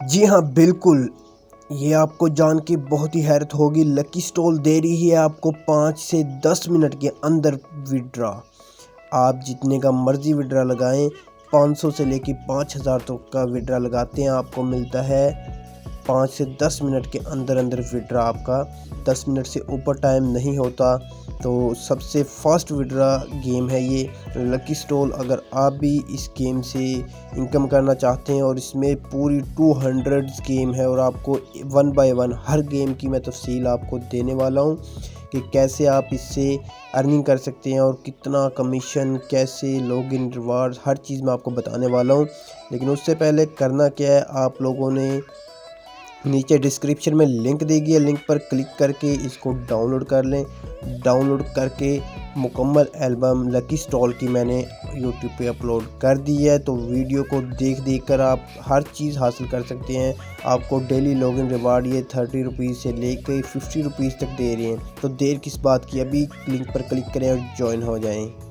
जी हाँ, बिल्कुल। ये आपको जान के बहुत ही हैरत होगी, लकी स्टॉल दे रही है आपको 5 से 10 मिनट के अंदर विड्रा। आप जितने का मर्ज़ी विड्रा लगाएं, 500 से लेके 5000 तक का विड्रा लगाते हैं, आपको मिलता है 5 से 10 मिनट के अंदर अंदर विड्रा आपका। 10 मिनट से ऊपर टाइम नहीं होता। तो सबसे फास्ट विड्रा गेम है ये लकी स्टॉल। अगर आप भी इस गेम से इनकम करना चाहते हैं, और इसमें पूरी 200 गेम है, और आपको 1 बाय 1 हर गेम की मैं तफसील आपको देने वाला हूँ कि कैसे आप इससे अर्निंग कर सकते हैं, और कितना कमीशन, कैसे लॉगिन, रिवार्ड्स, हर चीज़ मैं आपको बताने वाला हूँ। लेकिन उससे पहले करना क्या है, आप लोगों ने नीचे डिस्क्रिप्शन में लिंक देगी है, लिंक पर क्लिक करके इसको डाउनलोड कर लें। डाउनलोड करके मुकम्मल एल्बम लकी स्टॉल की मैंने यूट्यूब पे अपलोड कर दी है, तो वीडियो को देख कर आप हर चीज़ हासिल कर सकते हैं। आपको डेली लॉगिन रिवार्ड ये 30 रुपीज़ से लेकर 50 रुपीज़ तक दे रहे हैं। तो देर किस बात की, अभी लिंक पर क्लिक करें और ज्वाइन हो जाएं।